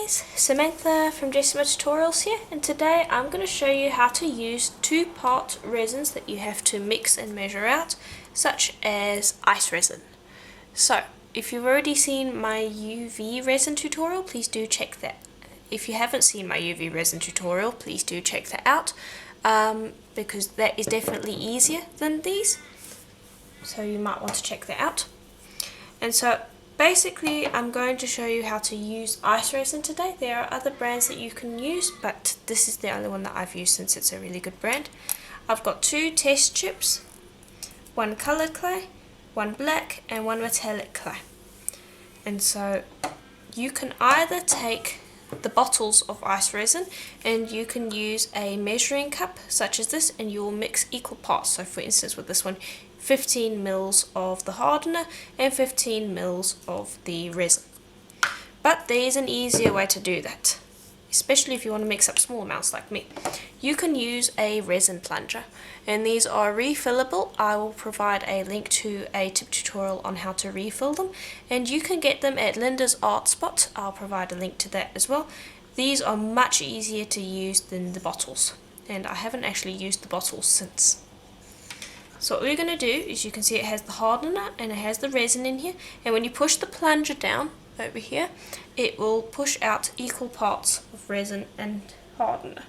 guys, Samantha from Jessama Tutorials here, and today I'm going to show you how to use two-part resins that you have to mix and measure out, such as ice resin. So, if you've already seen my UV resin tutorial, please do check that. If you haven't seen my UV resin tutorial, please do check that out, because that is definitely easier than these, so you might want to check that out. And so basically I'm going to show you how to use ice resin today. There are other brands that you can use, but this is the only one that I've used since it's a really good brand. I've got two test chips, one coloured clay, one black and one metallic clay. And so you can either take the bottles of ice resin and you can use a measuring cup such as this, and you will mix equal parts. So for instance with this one, 15 mils of the hardener and 15 mils of the resin. But there is an easier way to do that, especially if you want to mix up small amounts like me. You can use a resin plunger, and these are refillable. I will provide a link to a tip tutorial on how to refill them, and you can get them at Linda's Art Spot. I'll provide a link to that as well. These are much easier to use than the bottles, and I haven't actually used the bottles since. So what we're going to do is, you can see it has the hardener and it has the resin in here, and when you push the plunger down over here, it will push out equal parts of resin and hardener.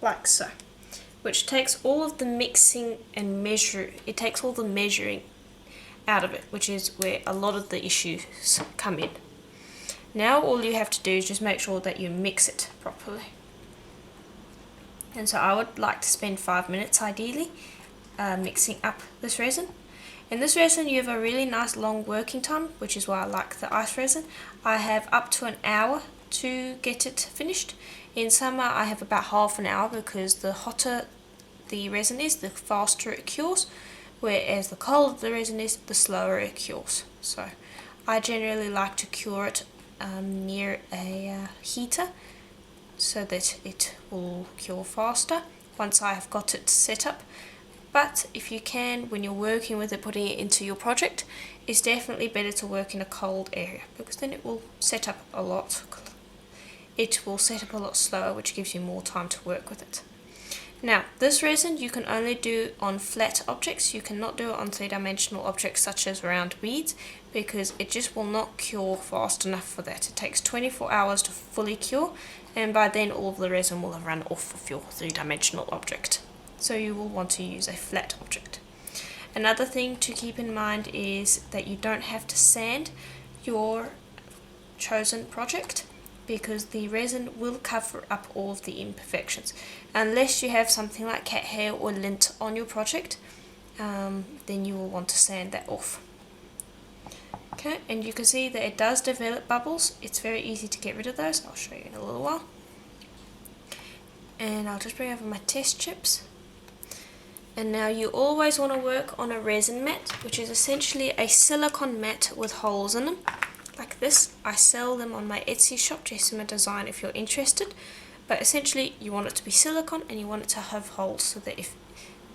Like so. Which takes all of the mixing and it takes all the measuring out of it, which is where a lot of the issues come in. Now all you have to do is just make sure that you mix it properly. And so I would like to spend 5 minutes ideally mixing up this resin. In this resin you have a really nice long working time, which is why I like the ice resin. I have up to an hour to get it finished. In summer I have about half an hour, because the hotter the resin is, the faster it cures, whereas the colder the resin is, the slower it cures. So I generally like to cure it near a heater so that it will cure faster once I have got it set up. But if you can, when you're working with it, putting it into your project, it's definitely better to work in a cold area, because then it will set up a lot slower, which gives you more time to work with it. Now, this resin you can only do on flat objects. You cannot do it on three-dimensional objects such as round beads, because it just will not cure fast enough for that. It takes 24 hours to fully cure, and by then all of the resin will have run off of your three-dimensional object. So you will want to use a flat object. Another thing to keep in mind is that you don't have to sand your chosen project, because the resin will cover up all of the imperfections. Unless you have something like cat hair or lint on your project, then you will want to sand that off. Okay, and you can see that it does develop bubbles. It's very easy to get rid of those. I'll show you in a little while. And I'll just bring over my test chips. And now you always want to work on a resin mat, which is essentially a silicone mat with holes in them. Like this. I sell them on my Etsy shop, Jessama Design, if you're interested. But essentially you want it to be silicone, and you want it to have holes so that if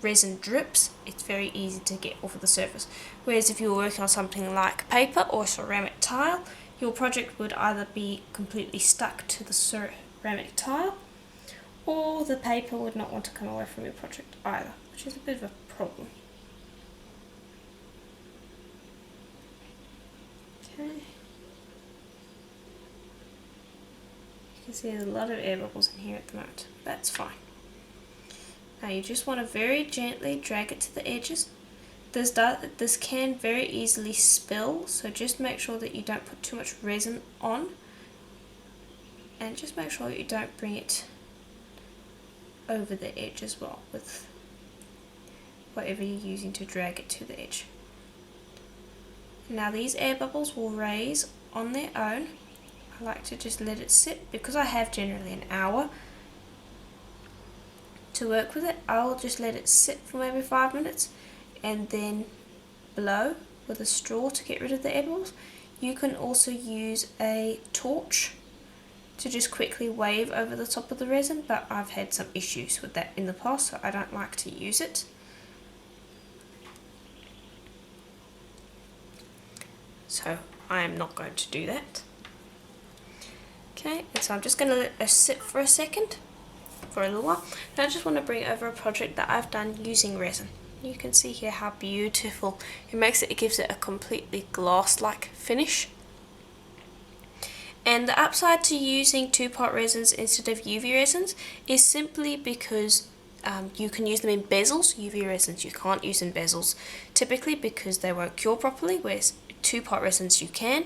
resin drips, it's very easy to get off of the surface. Whereas if you were working on something like paper or ceramic tile, your project would either be completely stuck to the ceramic tile, or the paper would not want to come away from your project either, which is a bit of a problem. Okay. You can see there's a lot of air bubbles in here at the moment. That's fine. Now you just want to very gently drag it to the edges. This can very easily spill, so just make sure that you don't put too much resin on, and just make sure you don't bring it over the edge as well with whatever you're using to drag it to the edge. Now these air bubbles will raise on their own. I like to just let it sit, because I have generally an hour to work with it. I will just let it sit for maybe 5 minutes and then blow with a straw to get rid of the air bubbles. You can also use a torch to just quickly wave over the top of the resin, but I've had some issues with that in the past, so I don't like to use it. so I am not going to do that. Okay, and so I'm just going to let this sit for a second, for a little while. Now I just want to bring over a project that I've done using resin. You can see here how beautiful it makes it. It gives it a completely glass-like finish. And the upside to using two-part resins instead of UV resins is simply because you can use them in bezels. UV resins you can't use in bezels typically because they won't cure properly, whereas two-part resins you can.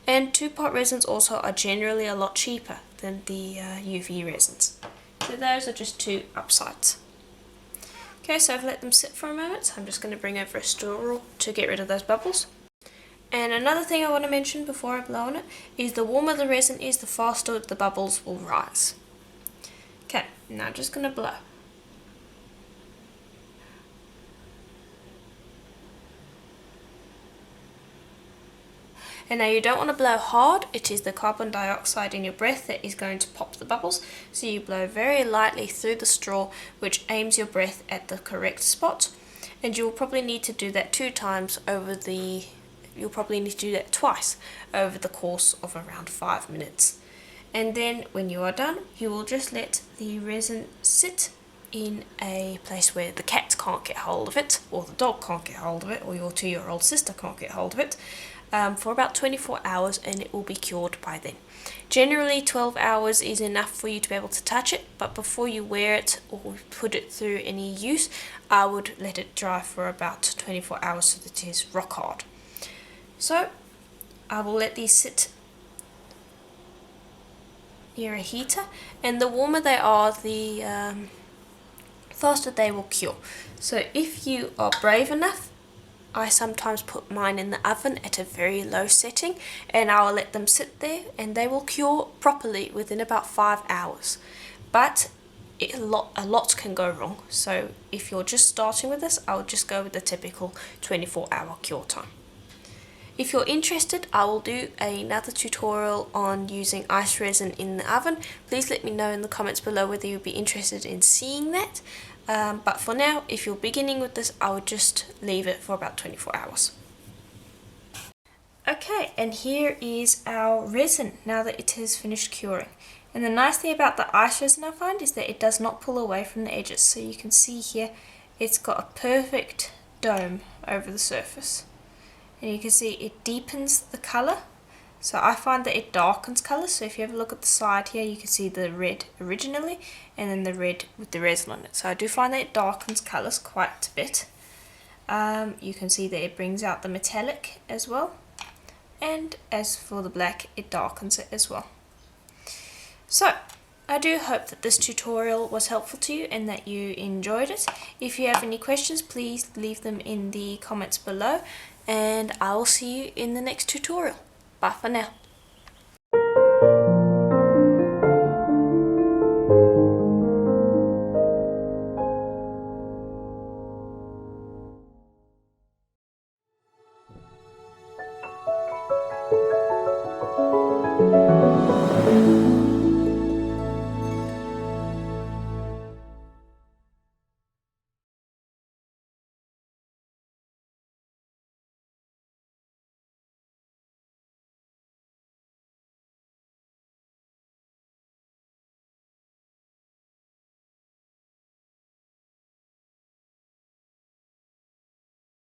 And two-part resins also are generally a lot cheaper than the UV resins. So those are just two upsides. Okay, so I've let them sit for a moment, so I'm just going to bring over a straw to get rid of those bubbles. And another thing I want to mention before I blow on it is the warmer the resin is, the faster the bubbles will rise. Okay, now I'm just going to blow. And now you don't want to blow hard, it is the carbon dioxide in your breath that is going to pop the bubbles, so you blow very lightly through the straw, which aims your breath at the correct spot. And you'll probably need to do that twice over the course of around 5 minutes. And then when you are done, you will just let the resin sit in a place where the cat can't get hold of it, or the dog can't get hold of it, or your 2-year-old sister can't get hold of it, for about 24 hours, and it will be cured by then. Generally 12 hours is enough for you to be able to touch it, but before you wear it or put it through any use, I would let it dry for about 24 hours so that it is rock hard. So I will let these sit near a heater, and the warmer they are, the faster they will cure. So if you are brave enough, I sometimes put mine in the oven at a very low setting, and I will let them sit there and they will cure properly within about 5 hours. But a lot can go wrong, so if you're just starting with this, I would just go with the typical 24-hour cure time. If you're interested, I will do another tutorial on using ice resin in the oven. Please let me know in the comments below whether you'd be interested in seeing that. But for now, if you're beginning with this, I would just leave it for about 24 hours. Okay, and here is our resin now that it has finished curing. And the nice thing about the ice resin I find is that it does not pull away from the edges. So you can see here, it's got a perfect dome over the surface. And you can see it deepens the colour. So I find that it darkens colour. So if you have a look at the side here, you can see the red originally and then the red with the resin on it. So I do find that it darkens colours quite a bit. You can see that it brings out the metallic as well. And as for the black, it darkens it as well. So I do hope that this tutorial was helpful to you and that you enjoyed it. If you have any questions, please leave them in the comments below, and I will see you in the next tutorial. Bye for now.